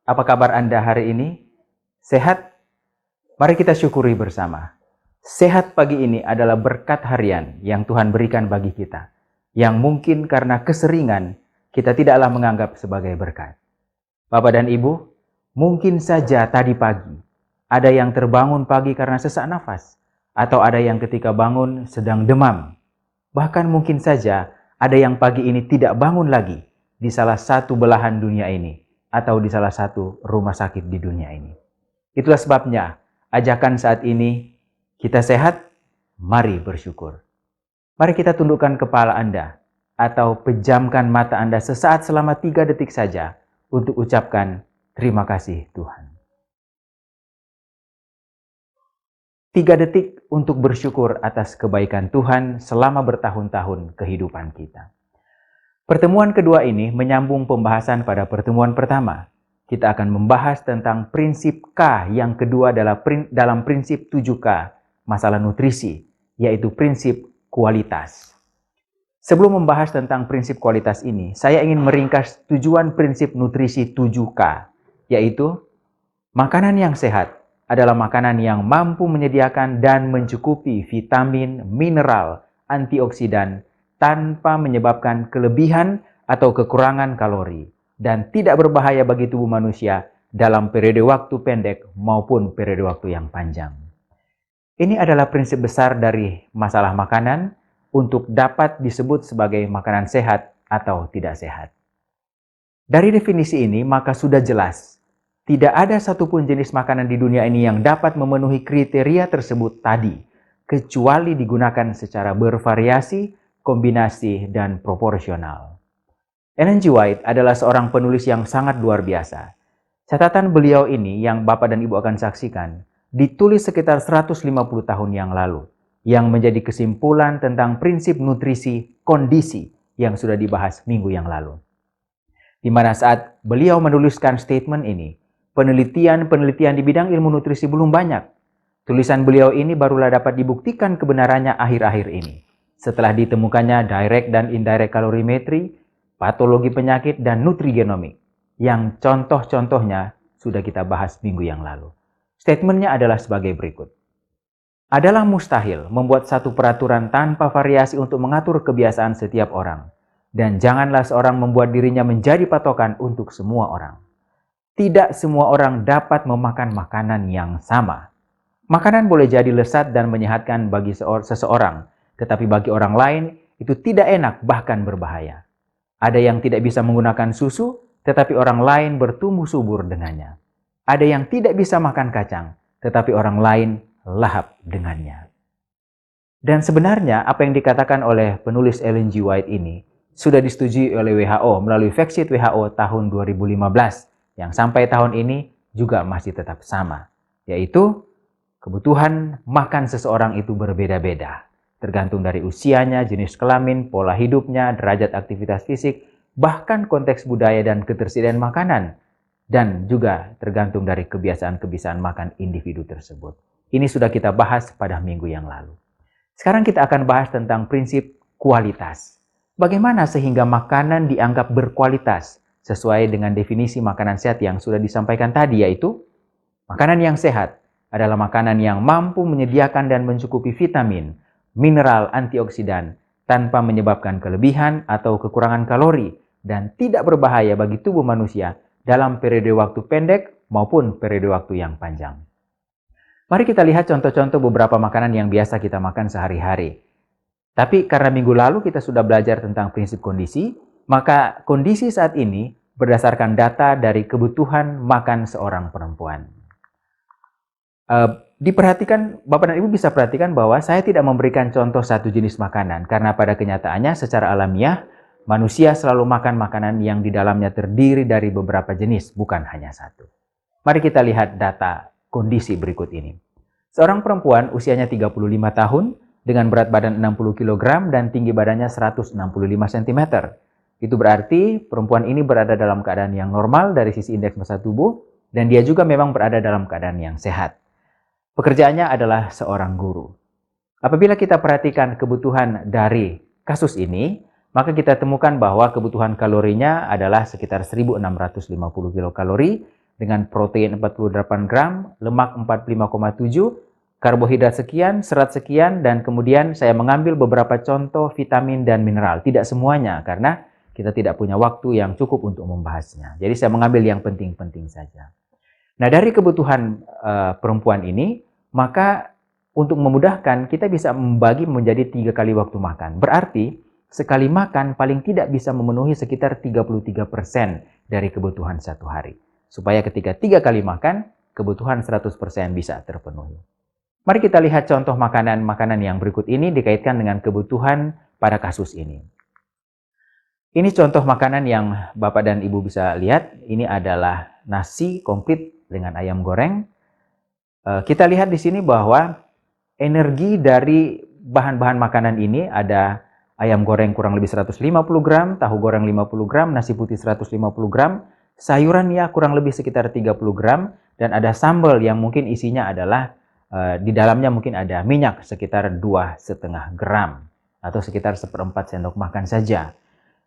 Apa kabar Anda hari ini? Sehat? Mari kita syukuri bersama. Sehat pagi ini adalah berkat harian yang Tuhan berikan bagi kita, yang mungkin karena keseringan kita tidaklah menganggap sebagai berkat. Bapak dan Ibu, mungkin saja tadi pagi ada yang terbangun pagi karena sesak nafas, atau ada yang ketika bangun sedang demam. Bahkan mungkin saja ada yang pagi ini tidak bangun lagi di salah satu belahan dunia ini, atau di salah satu rumah sakit di dunia ini. Itulah sebabnya ajakan saat ini, kita sehat, mari bersyukur. Mari kita tundukkan kepala Anda atau pejamkan mata Anda sesaat selama 3 detik saja untuk ucapkan terima kasih Tuhan. 3 detik untuk bersyukur atas kebaikan Tuhan selama bertahun-tahun kehidupan kita. Pertemuan kedua ini menyambung pembahasan pada pertemuan pertama. Kita akan membahas tentang prinsip K yang kedua dalam prinsip 7K, masalah nutrisi, yaitu prinsip kualitas. Sebelum membahas tentang prinsip kualitas ini, saya ingin meringkas tujuan prinsip nutrisi 7K, yaitu makanan yang sehat adalah makanan yang mampu menyediakan dan mencukupi vitamin, mineral, antioksidan, tanpa menyebabkan kelebihan atau kekurangan kalori, dan tidak berbahaya bagi tubuh manusia dalam periode waktu pendek maupun periode waktu yang panjang. Ini adalah prinsip besar dari masalah makanan untuk dapat disebut sebagai makanan sehat atau tidak sehat. Dari definisi ini, maka sudah jelas, tidak ada satupun jenis makanan di dunia ini yang dapat memenuhi kriteria tersebut tadi, kecuali digunakan secara bervariasi, kombinasi, dan proporsional. Ellen G. White adalah seorang penulis yang sangat luar biasa. Catatan beliau ini yang Bapak dan Ibu akan saksikan, ditulis sekitar 150 tahun yang lalu, yang menjadi kesimpulan tentang prinsip nutrisi kondisi yang sudah dibahas minggu yang lalu. Di mana saat beliau menuliskan statement ini, penelitian di bidang ilmu nutrisi belum banyak. Tulisan beliau ini barulah dapat dibuktikan kebenarannya akhir-akhir ini, setelah ditemukannya direct dan indirect kalorimetri, patologi penyakit, dan nutrigenomik, yang contoh-contohnya sudah kita bahas minggu yang lalu. Statementnya adalah sebagai berikut. Adalah mustahil membuat satu peraturan tanpa variasi untuk mengatur kebiasaan setiap orang, dan janganlah seorang membuat dirinya menjadi patokan untuk semua orang. Tidak semua orang dapat memakan makanan yang sama. Makanan boleh jadi lesat dan menyehatkan bagi seseorang, tetapi bagi orang lain itu tidak enak bahkan berbahaya. Ada yang tidak bisa menggunakan susu, tetapi orang lain bertumbuh subur dengannya. Ada yang tidak bisa makan kacang, tetapi orang lain lahap dengannya. Dan sebenarnya apa yang dikatakan oleh penulis Ellen G. White ini sudah disetujui oleh WHO melalui Factsheet WHO tahun 2015 yang sampai tahun ini juga masih tetap sama, yaitu kebutuhan makan seseorang itu berbeda-beda, tergantung dari usianya, jenis kelamin, pola hidupnya, derajat aktivitas fisik, bahkan konteks budaya dan ketersediaan makanan, dan juga tergantung dari kebiasaan-kebiasaan makan individu tersebut. Ini sudah kita bahas pada minggu yang lalu. Sekarang kita akan bahas tentang prinsip kualitas. Bagaimana sehingga makanan dianggap berkualitas sesuai dengan definisi makanan sehat yang sudah disampaikan tadi, yaitu makanan yang sehat adalah makanan yang mampu menyediakan dan mencukupi vitamin, mineral, antioksidan, tanpa menyebabkan kelebihan atau kekurangan kalori, dan tidak berbahaya bagi tubuh manusia dalam periode waktu pendek maupun periode waktu yang panjang. Mari kita lihat contoh-contoh beberapa makanan yang biasa kita makan sehari-hari. Tapi karena minggu lalu kita sudah belajar tentang prinsip kondisi, maka kondisi saat ini berdasarkan data dari kebutuhan makan seorang perempuan. Diperhatikan, Bapak dan Ibu bisa perhatikan bahwa saya tidak memberikan contoh satu jenis makanan, karena pada kenyataannya secara alamiah, manusia selalu makan makanan yang di dalamnya terdiri dari beberapa jenis, bukan hanya satu. Mari kita lihat data kondisi berikut ini. Seorang perempuan usianya 35 tahun, dengan berat badan 60 kg dan tinggi badannya 165 cm. Itu berarti perempuan ini berada dalam keadaan yang normal dari sisi indeks massa tubuh, dan dia juga memang berada dalam keadaan yang sehat. Pekerjaannya adalah seorang guru. Apabila kita perhatikan kebutuhan dari kasus ini, maka kita temukan bahwa kebutuhan kalorinya adalah sekitar 1650 kilokalori dengan protein 48 gram, lemak 45,7, karbohidrat sekian, serat sekian, dan kemudian saya mengambil beberapa contoh vitamin dan mineral. Tidak semuanya, karena kita tidak punya waktu yang cukup untuk membahasnya. Jadi saya mengambil yang penting-penting saja. Nah, dari kebutuhan perempuan ini, maka untuk memudahkan, kita bisa membagi menjadi 3 kali waktu makan. Berarti, sekali makan paling tidak bisa memenuhi sekitar 33% dari kebutuhan satu hari. Supaya ketika 3 kali makan, kebutuhan 100% bisa terpenuhi. Mari kita lihat contoh makanan-makanan yang berikut ini dikaitkan dengan kebutuhan pada kasus ini. Ini contoh makanan yang Bapak dan Ibu bisa lihat. Ini adalah nasi komplit dengan ayam goreng. Kita lihat di sini bahwa energi dari bahan-bahan makanan ini ada ayam goreng kurang lebih 150 gram, tahu goreng 50 gram, nasi putih 150 gram, sayuran ya kurang lebih sekitar 30 gram, dan ada sambal yang mungkin isinya adalah di dalamnya mungkin ada minyak sekitar 2,5 gram atau sekitar 1/4 sendok makan saja.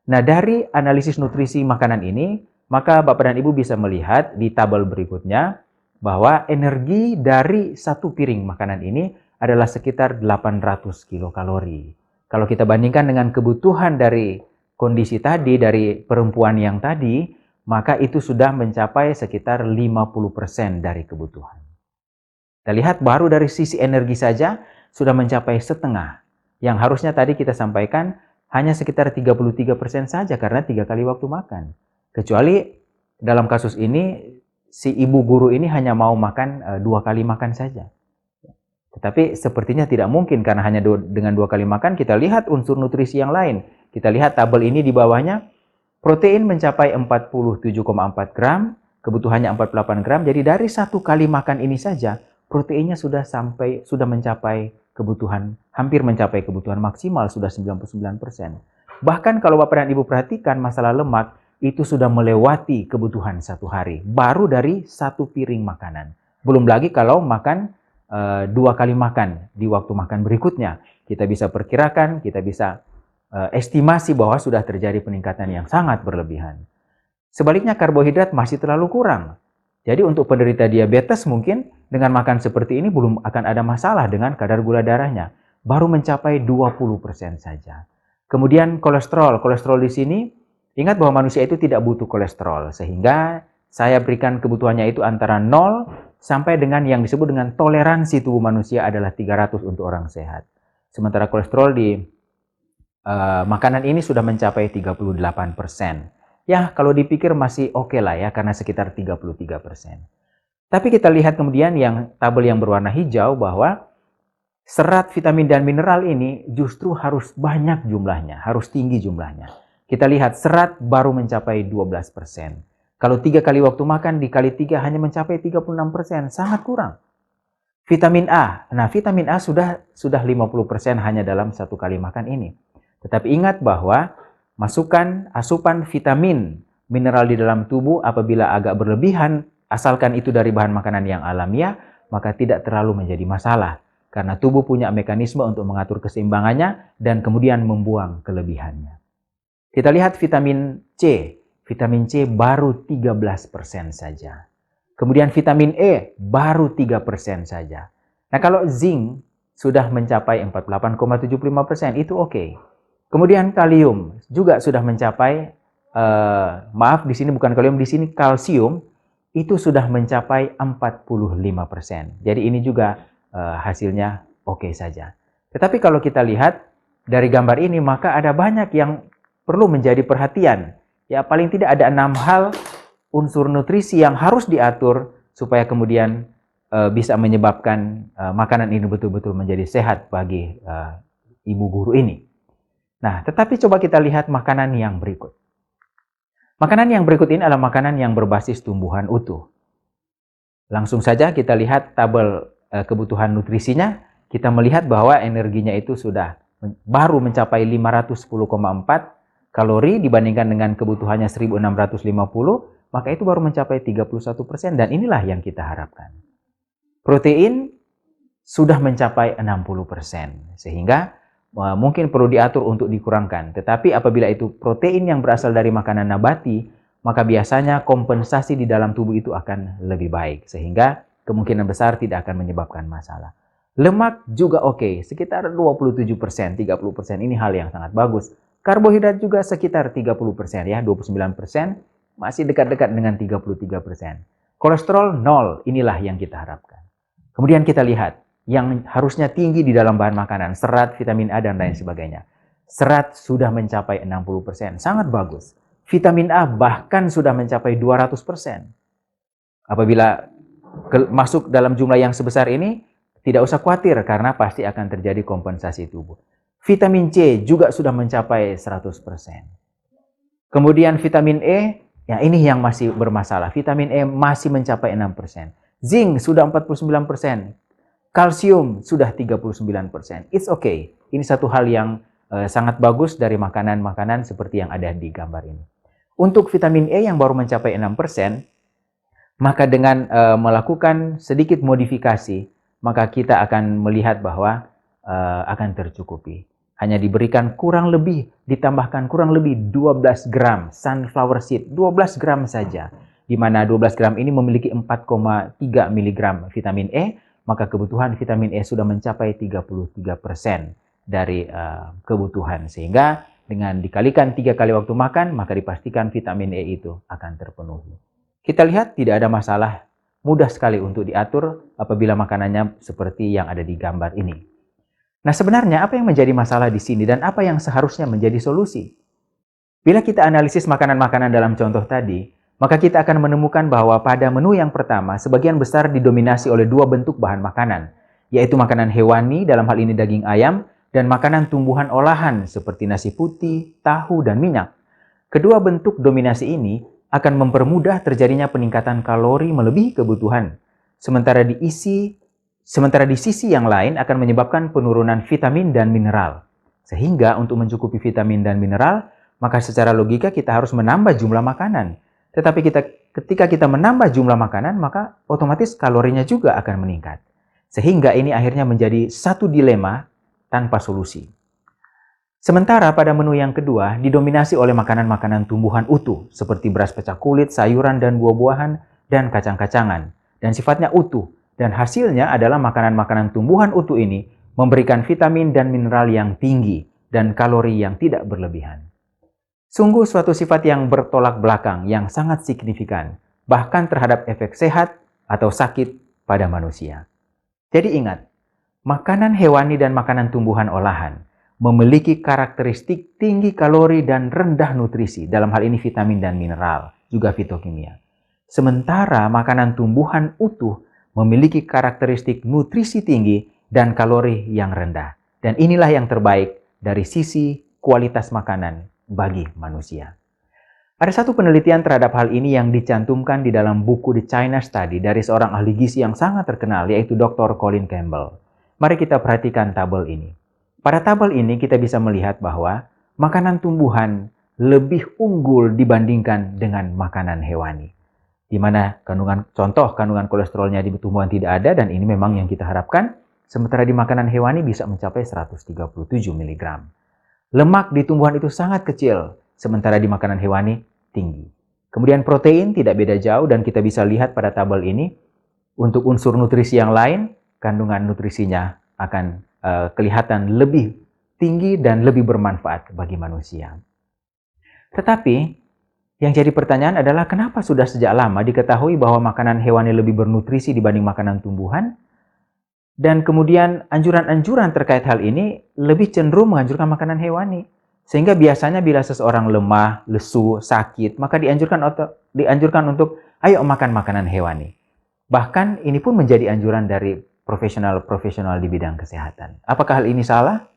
Nah, dari analisis nutrisi makanan ini, maka Bapak dan Ibu bisa melihat di tabel berikutnya bahwa energi dari satu piring makanan ini adalah sekitar 800 kilokalori. Kalau kita bandingkan dengan kebutuhan dari kondisi tadi, dari perempuan yang tadi, maka itu sudah mencapai sekitar 50% dari kebutuhan. Kita lihat baru dari sisi energi saja sudah mencapai setengah. Yang harusnya tadi kita sampaikan hanya sekitar 33% saja karena 3 kali waktu makan. Kecuali dalam kasus ini, si ibu guru ini hanya mau makan 2 kali makan saja. Tetapi sepertinya tidak mungkin karena hanya dengan 2 kali makan. Kita lihat unsur nutrisi yang lain. Kita lihat tabel ini di bawahnya. Protein mencapai 47,4 gram, kebutuhannya 48 gram. Jadi dari 1 kali makan ini saja, proteinnya sudah mencapai kebutuhan, hampir mencapai kebutuhan maksimal, sudah 99%. Bahkan kalau Bapak dan Ibu perhatikan masalah lemak, itu sudah melewati kebutuhan satu hari. Baru dari 1 piring makanan. Belum lagi kalau makan 2 kali makan di waktu makan berikutnya. Kita bisa perkirakan, kita bisa estimasi bahwa sudah terjadi peningkatan yang sangat berlebihan. Sebaliknya karbohidrat masih terlalu kurang. Jadi untuk penderita diabetes mungkin dengan makan seperti ini belum akan ada masalah dengan kadar gula darahnya. Baru mencapai 20% saja. Kemudian kolesterol. Kolesterol di sini, ingat bahwa manusia itu tidak butuh kolesterol. Sehingga saya berikan kebutuhannya itu antara 0 sampai dengan yang disebut dengan toleransi tubuh manusia adalah 300 untuk orang sehat. Sementara kolesterol di makanan ini sudah mencapai 38%. Ya, kalau dipikir masih oke lah ya, karena sekitar 33%. Tapi kita lihat kemudian yang tabel yang berwarna hijau bahwa serat, vitamin, dan mineral ini justru harus banyak jumlahnya, harus tinggi jumlahnya. Kita lihat serat baru mencapai 12%. Kalau 3 kali waktu makan dikali 3 hanya mencapai 36%, sangat kurang. Vitamin A, nah vitamin A sudah 50% hanya dalam 1 kali makan ini. Tetapi ingat bahwa asupan vitamin, mineral di dalam tubuh apabila agak berlebihan, asalkan itu dari bahan makanan yang alamiah, maka tidak terlalu menjadi masalah. Karena tubuh punya mekanisme untuk mengatur keseimbangannya dan kemudian membuang kelebihannya. Kita lihat vitamin C. Vitamin C baru 13% saja. Kemudian vitamin E baru 3% saja. Nah kalau zinc sudah mencapai 48,75%, itu oke. Kemudian kalium juga sudah mencapai, maaf di sini bukan kalium, di sini kalsium, itu sudah mencapai 45%. Jadi ini juga hasilnya oke saja. Tetapi kalau kita lihat dari gambar ini, maka ada banyak yang perlu menjadi perhatian. Ya paling tidak ada 6 hal unsur nutrisi yang harus diatur supaya kemudian bisa menyebabkan makanan ini betul-betul menjadi sehat bagi ibu guru ini. Nah, tetapi coba kita lihat makanan yang berikut. Makanan yang berikut ini adalah makanan yang berbasis tumbuhan utuh. Langsung saja kita lihat tabel kebutuhan nutrisinya. Kita melihat bahwa energinya itu sudah baru mencapai 510,4 kalori dibandingkan dengan kebutuhannya 1650, maka itu baru mencapai 31%, dan inilah yang kita harapkan. Protein sudah mencapai 60%, sehingga mungkin perlu diatur untuk dikurangkan. Tetapi apabila itu protein yang berasal dari makanan nabati, maka biasanya kompensasi di dalam tubuh itu akan lebih baik, sehingga kemungkinan besar tidak akan menyebabkan masalah. Lemak juga oke, sekitar 27%, 30% ini hal yang sangat bagus. Karbohidrat juga sekitar 30% ya, 29%, masih dekat-dekat dengan 33%. Kolesterol 0, inilah yang kita harapkan. Kemudian kita lihat, yang harusnya tinggi di dalam bahan makanan, serat, vitamin A, dan lain sebagainya. Serat sudah mencapai 60%, sangat bagus. Vitamin A bahkan sudah mencapai 200%. Apabila masuk dalam jumlah yang sebesar ini, tidak usah khawatir karena pasti akan terjadi kompensasi tubuh. Vitamin C juga sudah mencapai 100%. Kemudian vitamin E, ya ini yang masih bermasalah. Vitamin E masih mencapai 6%. Zinc sudah 49%. Kalsium sudah 39%. It's okay. Ini satu hal yang sangat bagus dari makanan-makanan seperti yang ada di gambar ini. Untuk vitamin E yang baru mencapai 6%, maka dengan melakukan sedikit modifikasi, maka kita akan melihat bahwa akan tercukupi. Hanya diberikan ditambahkan kurang lebih 12 gram sunflower seed, 12 gram saja. Di mana 12 gram ini memiliki 4,3 mg vitamin E, maka kebutuhan vitamin E sudah mencapai 33% dari kebutuhan. Sehingga dengan dikalikan 3 kali waktu makan, maka dipastikan vitamin E itu akan terpenuhi. Kita lihat tidak ada masalah, mudah sekali untuk diatur apabila makanannya seperti yang ada di gambar ini. Nah, sebenarnya apa yang menjadi masalah di sini dan apa yang seharusnya menjadi solusi? Bila kita analisis makanan-makanan dalam contoh tadi, maka kita akan menemukan bahwa pada menu yang pertama, sebagian besar didominasi oleh dua bentuk bahan makanan, yaitu makanan hewani, dalam hal ini daging ayam, dan makanan tumbuhan olahan seperti nasi putih, tahu, dan minyak. Kedua bentuk dominasi ini akan mempermudah terjadinya peningkatan kalori melebihi kebutuhan, sementara di sisi yang lain akan menyebabkan penurunan vitamin dan mineral. Sehingga untuk mencukupi vitamin dan mineral, maka secara logika kita harus menambah jumlah makanan. Tetapi ketika kita menambah jumlah makanan, maka otomatis kalorinya juga akan meningkat. Sehingga ini akhirnya menjadi satu dilema tanpa solusi. Sementara pada menu yang kedua didominasi oleh makanan-makanan tumbuhan utuh seperti beras pecah kulit, sayuran dan buah-buahan, dan kacang-kacangan. Dan sifatnya utuh. Dan hasilnya adalah makanan-makanan tumbuhan utuh ini memberikan vitamin dan mineral yang tinggi dan kalori yang tidak berlebihan. Sungguh suatu sifat yang bertolak belakang yang sangat signifikan, bahkan terhadap efek sehat atau sakit pada manusia. Jadi ingat, makanan hewani dan makanan tumbuhan olahan memiliki karakteristik tinggi kalori dan rendah nutrisi, dalam hal ini vitamin dan mineral, juga fitokimia. Sementara makanan tumbuhan utuh memiliki karakteristik nutrisi tinggi dan kalori yang rendah. Dan inilah yang terbaik dari sisi kualitas makanan bagi manusia. Ada satu penelitian terhadap hal ini yang dicantumkan di dalam buku The China Study dari seorang ahli gizi yang sangat terkenal, yaitu Dr. Colin Campbell. Mari kita perhatikan tabel ini. Pada tabel ini kita bisa melihat bahwa makanan tumbuhan lebih unggul dibandingkan dengan makanan hewani. Di mana kandungan kolesterolnya di tumbuhan tidak ada, dan ini memang yang kita harapkan, sementara di makanan hewani bisa mencapai 137 mg. Lemak di tumbuhan itu sangat kecil, sementara di makanan hewani tinggi. Kemudian protein tidak beda jauh, dan kita bisa lihat pada tabel ini, untuk unsur nutrisi yang lain, kandungan nutrisinya akan kelihatan lebih tinggi dan lebih bermanfaat bagi manusia. Tetapi yang jadi pertanyaan adalah kenapa sudah sejak lama diketahui bahwa makanan hewani lebih bernutrisi dibanding makanan tumbuhan? Dan kemudian anjuran-anjuran terkait hal ini lebih cenderung menganjurkan makanan hewani. Sehingga biasanya bila seseorang lemah, lesu, sakit, maka dianjurkan untuk ayo makan makanan hewani. Bahkan ini pun menjadi anjuran dari profesional-profesional di bidang kesehatan. Apakah hal ini salah?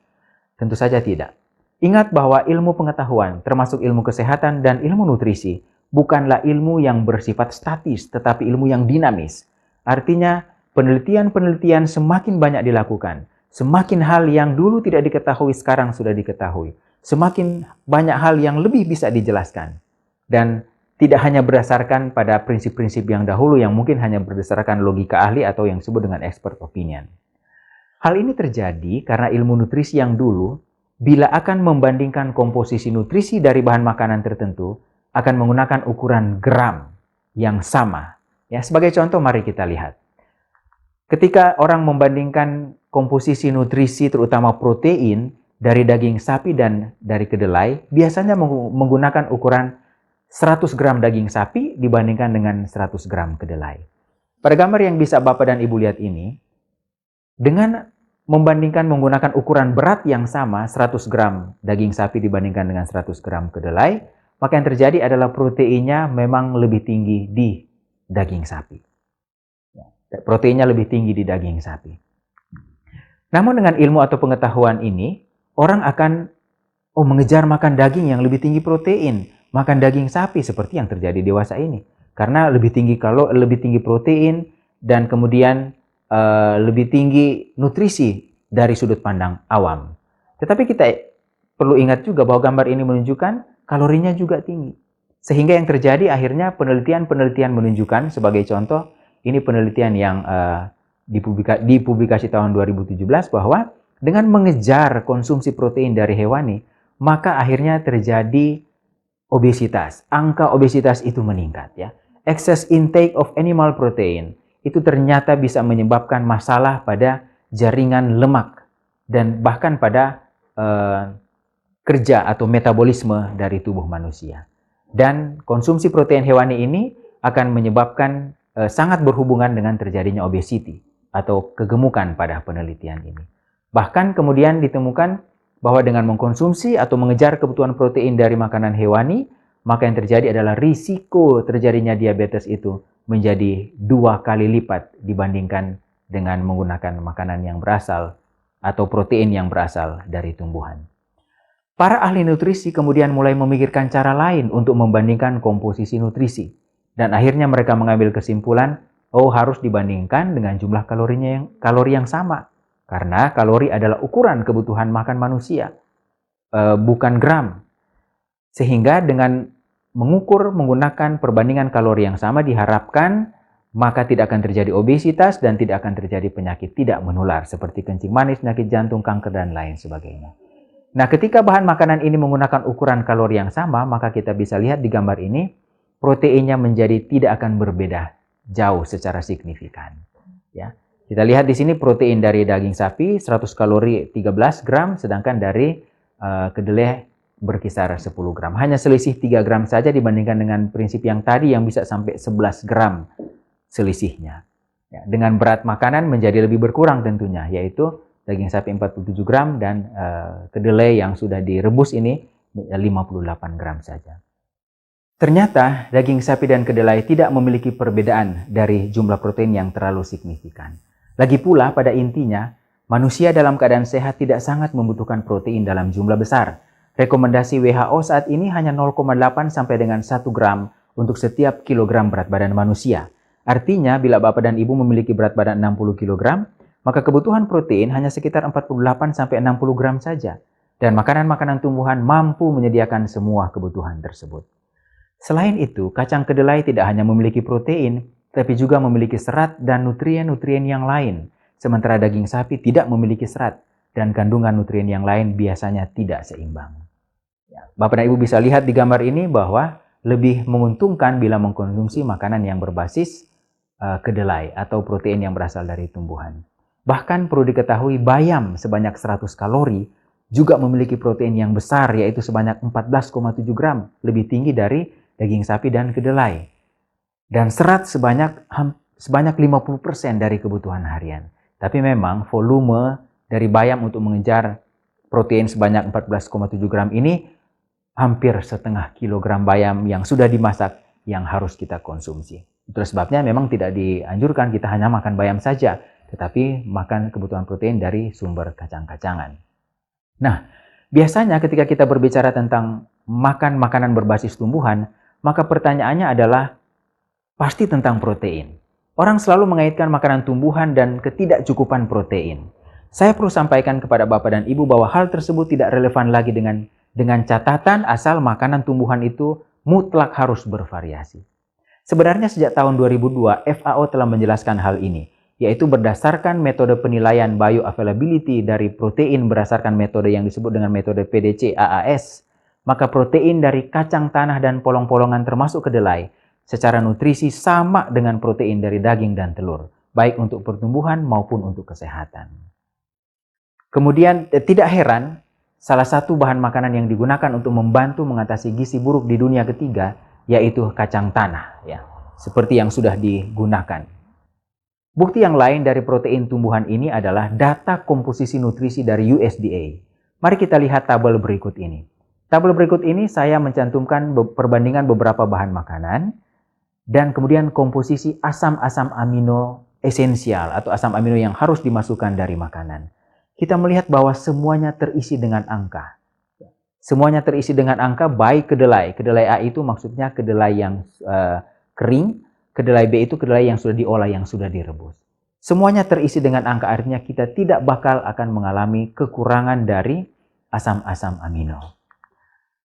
Tentu saja tidak. Ingat bahwa ilmu pengetahuan, termasuk ilmu kesehatan dan ilmu nutrisi, bukanlah ilmu yang bersifat statis, tetapi ilmu yang dinamis. Artinya, penelitian-penelitian semakin banyak dilakukan. Semakin hal yang dulu tidak diketahui, sekarang sudah diketahui. Semakin banyak hal yang lebih bisa dijelaskan. Dan tidak hanya berdasarkan pada prinsip-prinsip yang dahulu yang mungkin hanya berdasarkan logika ahli atau yang disebut dengan expert opinion. Hal ini terjadi karena ilmu nutrisi yang dulu, bila akan membandingkan komposisi nutrisi dari bahan makanan tertentu, akan menggunakan ukuran gram yang sama. Ya, sebagai contoh mari kita lihat. Ketika orang membandingkan komposisi nutrisi terutama protein dari daging sapi dan dari kedelai, biasanya menggunakan ukuran 100 gram daging sapi dibandingkan dengan 100 gram kedelai. Pada gambar yang bisa Bapak dan Ibu lihat ini, dengan membandingkan menggunakan ukuran berat yang sama, 100 gram daging sapi dibandingkan dengan 100 gram kedelai, maka yang terjadi adalah proteinnya memang lebih tinggi di daging sapi. Proteinnya lebih tinggi di daging sapi. Namun dengan ilmu atau pengetahuan ini, orang akan mengejar makan daging yang lebih tinggi protein, makan daging sapi seperti yang terjadi dewasa ini. Karena lebih tinggi protein dan kemudian lebih tinggi nutrisi dari sudut pandang awam. Tetapi kita perlu ingat juga bahwa gambar ini menunjukkan kalorinya juga tinggi. Sehingga yang terjadi akhirnya penelitian menunjukkan, sebagai contoh, ini penelitian yang dipublikasi tahun 2017 bahwa dengan mengejar konsumsi protein dari hewani, maka akhirnya terjadi obesitas. Angka obesitas itu meningkat, ya. Excess intake of animal protein itu ternyata bisa menyebabkan masalah pada jaringan lemak dan bahkan pada kerja atau metabolisme dari tubuh manusia. Dan konsumsi protein hewani ini akan menyebabkan sangat berhubungan dengan terjadinya obesity atau kegemukan pada penelitian ini. Bahkan kemudian ditemukan bahwa dengan mengkonsumsi atau mengejar kebutuhan protein dari makanan hewani, maka yang terjadi adalah risiko terjadinya diabetes itu menjadi 2 kali lipat dibandingkan dengan menggunakan makanan yang berasal atau protein yang berasal dari tumbuhan. Para ahli nutrisi kemudian mulai memikirkan cara lain untuk membandingkan komposisi nutrisi. Dan akhirnya mereka mengambil kesimpulan, harus dibandingkan dengan jumlah kalori yang sama. Karena kalori adalah ukuran kebutuhan makan manusia, bukan gram. Sehingga dengan mengukur menggunakan perbandingan kalori yang sama diharapkan maka tidak akan terjadi obesitas dan tidak akan terjadi penyakit tidak menular seperti kencing manis, penyakit jantung, kanker, dan lain sebagainya. Nah, ketika bahan makanan ini menggunakan ukuran kalori yang sama, maka kita bisa lihat di gambar ini, proteinnya menjadi tidak akan berbeda jauh secara signifikan. Ya, kita lihat di sini protein dari daging sapi 100 kalori 13 gram, sedangkan dari kedelai berkisar 10 gram. Hanya selisih 3 gram saja dibandingkan dengan prinsip yang tadi yang bisa sampai 11 gram selisihnya. Ya, dengan berat makanan menjadi lebih berkurang tentunya, yaitu daging sapi 47 gram dan kedelai yang sudah direbus ini 58 gram saja. Ternyata daging sapi dan kedelai tidak memiliki perbedaan dari jumlah protein yang terlalu signifikan. Lagi pula pada intinya, manusia dalam keadaan sehat tidak sangat membutuhkan protein dalam jumlah besar. Rekomendasi WHO saat ini hanya 0,8 sampai dengan 1 gram untuk setiap kilogram berat badan manusia. Artinya bila Bapak dan Ibu memiliki berat badan 60 kg, maka kebutuhan protein hanya sekitar 48 sampai 60 gram saja. Dan makanan-makanan tumbuhan mampu menyediakan semua kebutuhan tersebut. Selain itu, kacang kedelai tidak hanya memiliki protein, tapi juga memiliki serat dan nutrien-nutrien yang lain. Sementara daging sapi tidak memiliki serat, dan kandungan nutrien yang lain biasanya tidak seimbang. Bapak dan Ibu bisa lihat di gambar ini bahwa lebih menguntungkan bila mengkonsumsi makanan yang berbasis kedelai atau protein yang berasal dari tumbuhan. Bahkan perlu diketahui bayam sebanyak 100 kalori juga memiliki protein yang besar, yaitu sebanyak 14,7 gram, lebih tinggi dari daging sapi dan kedelai. Dan serat sebanyak 50% dari kebutuhan harian. Tapi memang volume dari bayam untuk mengejar protein sebanyak 14,7 gram ini hampir setengah kilogram bayam yang sudah dimasak yang harus kita konsumsi. Itulah sebabnya memang tidak dianjurkan kita hanya makan bayam saja, tetapi makan kebutuhan protein dari sumber kacang-kacangan. Nah, biasanya ketika kita berbicara tentang makan makanan berbasis tumbuhan, maka pertanyaannya adalah pasti tentang protein. Orang selalu mengaitkan makanan tumbuhan dan ketidakcukupan protein. Saya perlu sampaikan kepada Bapak dan Ibu bahwa hal tersebut tidak relevan lagi dengan catatan asal makanan tumbuhan itu mutlak harus bervariasi. Sebenarnya sejak tahun 2002, FAO telah menjelaskan hal ini, yaitu berdasarkan metode penilaian bioavailability dari protein berdasarkan metode yang disebut dengan metode PDC-AAS, maka protein dari kacang tanah dan polong-polongan termasuk kedelai secara nutrisi sama dengan protein dari daging dan telur, baik untuk pertumbuhan maupun untuk kesehatan. Kemudian tidak heran, salah satu bahan makanan yang digunakan untuk membantu mengatasi gizi buruk di dunia ketiga yaitu kacang tanah, ya, seperti yang sudah digunakan. Bukti yang lain dari protein tumbuhan ini adalah data komposisi nutrisi dari USDA. Mari kita lihat tabel berikut ini. Tabel berikut ini saya mencantumkan perbandingan beberapa bahan makanan dan kemudian komposisi asam-asam amino esensial atau asam amino yang harus dimasukkan dari makanan. Kita melihat bahwa semuanya terisi dengan angka. Semuanya terisi dengan angka, baik kedelai. Kedelai A itu maksudnya kedelai yang kering. Kedelai B itu kedelai yang sudah diolah, yang sudah direbus. Semuanya terisi dengan angka, artinya kita tidak bakal akan mengalami kekurangan dari asam-asam amino.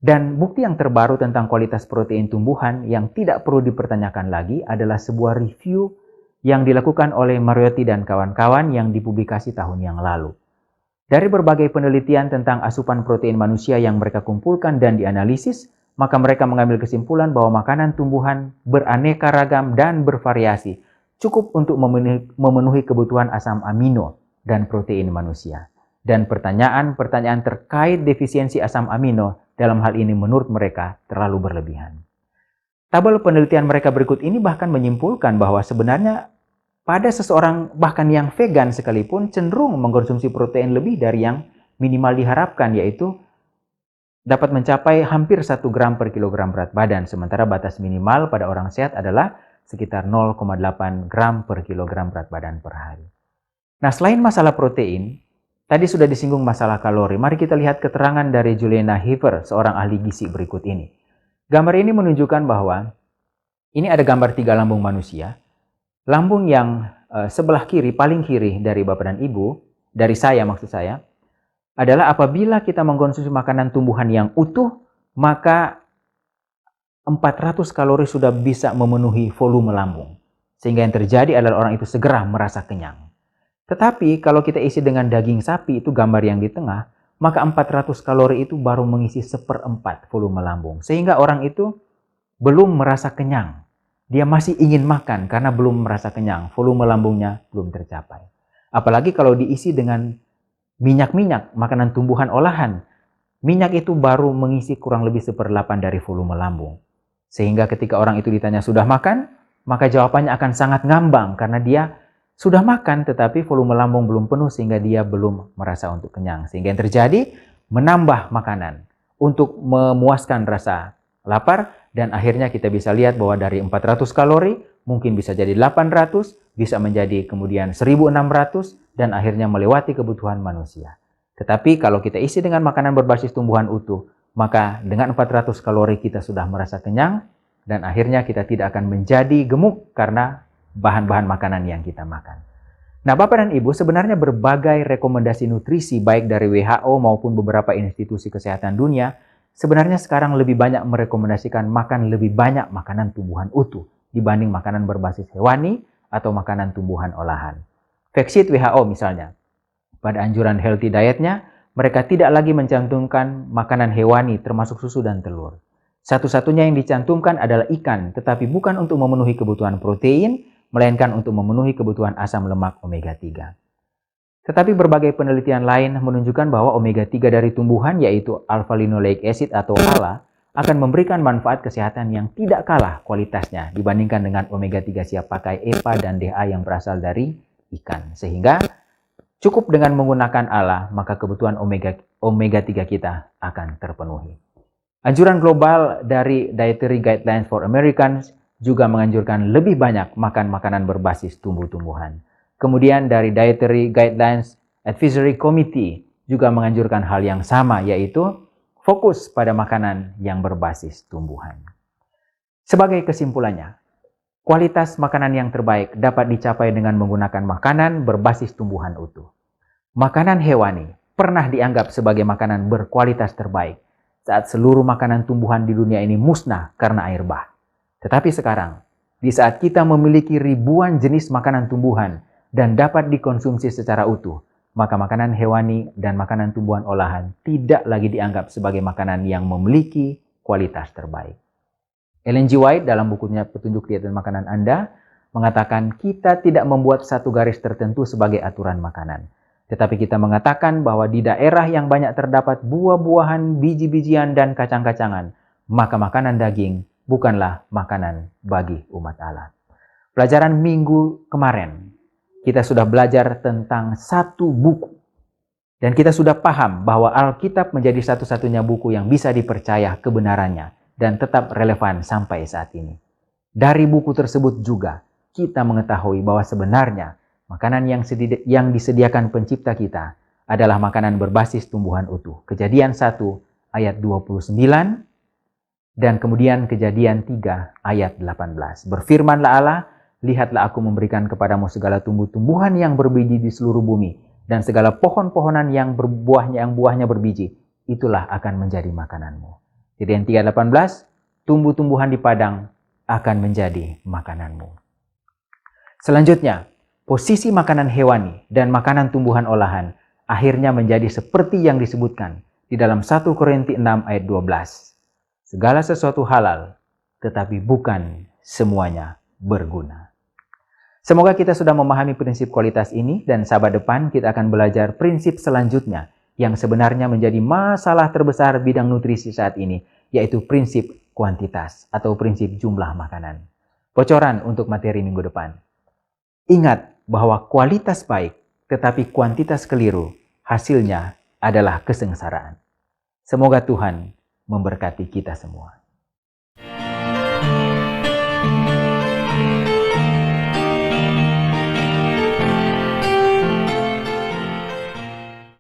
Dan bukti yang terbaru tentang kualitas protein tumbuhan yang tidak perlu dipertanyakan lagi adalah sebuah review yang dilakukan oleh Mariotti dan kawan-kawan yang dipublikasi tahun yang lalu. Dari berbagai penelitian tentang asupan protein manusia yang mereka kumpulkan dan dianalisis, maka mereka mengambil kesimpulan bahwa makanan tumbuhan beraneka ragam dan bervariasi, cukup untuk memenuhi kebutuhan asam amino dan protein manusia. Dan pertanyaan-pertanyaan terkait defisiensi asam amino dalam hal ini menurut mereka terlalu berlebihan. Tabel penelitian mereka berikut ini bahkan menyimpulkan bahwa sebenarnya pada seseorang bahkan yang vegan sekalipun cenderung mengkonsumsi protein lebih dari yang minimal diharapkan, yaitu dapat mencapai hampir 1 gram per kilogram berat badan, sementara batas minimal pada orang sehat adalah sekitar 0,8 gram per kilogram berat badan per hari. Nah, selain masalah protein, tadi sudah disinggung masalah kalori. Mari kita lihat keterangan dari Juliana Heaver, seorang ahli gizi berikut ini. Gambar ini menunjukkan bahwa ini ada gambar 3 lambung manusia. Lambung yang sebelah kiri, paling kiri dari Bapak dan Ibu, dari saya maksud saya, adalah apabila kita mengkonsumsi makanan tumbuhan yang utuh, maka 400 kalori sudah bisa memenuhi volume lambung. Sehingga yang terjadi adalah orang itu segera merasa kenyang. Tetapi kalau kita isi dengan daging sapi, itu gambar yang di tengah, maka 400 kalori itu baru mengisi 1/4 volume lambung. Sehingga orang itu belum merasa kenyang. Dia masih ingin makan karena belum merasa kenyang. Volume lambungnya belum tercapai. Apalagi kalau diisi dengan minyak-minyak, makanan tumbuhan olahan. Minyak itu baru mengisi kurang lebih 1/8 dari volume lambung. Sehingga ketika orang itu ditanya sudah makan, maka jawabannya akan sangat ngambang karena dia sudah makan tetapi volume lambung belum penuh sehingga dia belum merasa untuk kenyang. Sehingga yang terjadi menambah makanan untuk memuaskan rasa lapar dan akhirnya kita bisa lihat bahwa dari 400 kalori mungkin bisa jadi 800, bisa menjadi kemudian 1600 dan akhirnya melewati kebutuhan manusia. Tetapi kalau kita isi dengan makanan berbasis tumbuhan utuh, maka dengan 400 kalori kita sudah merasa kenyang dan akhirnya kita tidak akan menjadi gemuk karena bahan-bahan makanan yang kita makan. Nah, Bapak dan Ibu, sebenarnya berbagai rekomendasi nutrisi baik dari WHO maupun beberapa institusi kesehatan dunia sebenarnya sekarang lebih banyak merekomendasikan makan lebih banyak makanan tumbuhan utuh dibanding makanan berbasis hewani atau makanan tumbuhan olahan. Factsheet WHO misalnya, pada anjuran healthy dietnya, mereka tidak lagi mencantumkan makanan hewani termasuk susu dan telur. Satu-satunya yang dicantumkan adalah ikan, tetapi bukan untuk memenuhi kebutuhan protein, melainkan untuk memenuhi kebutuhan asam lemak omega 3. Tetapi berbagai penelitian lain menunjukkan bahwa omega 3 dari tumbuhan yaitu alpha-linoleic acid atau ALA akan memberikan manfaat kesehatan yang tidak kalah kualitasnya dibandingkan dengan omega 3 siap pakai EPA dan DHA yang berasal dari ikan. Sehingga cukup dengan menggunakan ALA, maka kebutuhan omega 3 kita akan terpenuhi. Anjuran global dari Dietary Guidelines for Americans juga menganjurkan lebih banyak makan makanan berbasis tumbuh-tumbuhan. Kemudian dari Dietary Guidelines Advisory Committee juga menganjurkan hal yang sama, yaitu fokus pada makanan yang berbasis tumbuhan. Sebagai kesimpulannya, kualitas makanan yang terbaik dapat dicapai dengan menggunakan makanan berbasis tumbuhan utuh. Makanan hewani pernah dianggap sebagai makanan berkualitas terbaik saat seluruh makanan tumbuhan di dunia ini musnah karena air bah. Tetapi sekarang, di saat kita memiliki ribuan jenis makanan tumbuhan dan dapat dikonsumsi secara utuh, maka makanan hewani dan makanan tumbuhan olahan tidak lagi dianggap sebagai makanan yang memiliki kualitas terbaik. Ellen G. White dalam bukunya Petunjuk Diet dan Makanan Anda mengatakan kita tidak membuat satu garis tertentu sebagai aturan makanan. Tetapi kita mengatakan bahwa di daerah yang banyak terdapat buah-buahan, biji-bijian, dan kacang-kacangan, maka makanan daging bukanlah makanan bagi umat Allah. Pelajaran minggu kemarin, kita sudah belajar tentang satu buku. Dan kita sudah paham bahwa Alkitab menjadi satu-satunya buku yang bisa dipercaya kebenarannya dan tetap relevan sampai saat ini. Dari buku tersebut juga, kita mengetahui bahwa sebenarnya makanan yang disediakan pencipta kita adalah makanan berbasis tumbuhan utuh. Kejadian 1 ayat 29 dan kemudian Kejadian 3 ayat 18. Berfirmanlah Allah, lihatlah aku memberikan kepadamu segala tumbuh-tumbuhan yang berbiji di seluruh bumi dan segala pohon-pohonan yang buahnya berbiji, itulah akan menjadi makananmu. Kejadian 3:18, tumbuh-tumbuhan di padang akan menjadi makananmu. Selanjutnya, posisi makanan hewani dan makanan tumbuhan olahan akhirnya menjadi seperti yang disebutkan di dalam 1 Korintus 6 ayat 12. Segala sesuatu halal, tetapi bukan semuanya berguna. Semoga kita sudah memahami prinsip kualitas ini dan sahabat depan kita akan belajar prinsip selanjutnya yang sebenarnya menjadi masalah terbesar bidang nutrisi saat ini, yaitu prinsip kuantitas atau prinsip jumlah makanan. Bocoran untuk materi minggu depan. Ingat bahwa kualitas baik tetapi kuantitas keliru, hasilnya adalah kesengsaraan. Semoga Tuhan memberkati kita semua.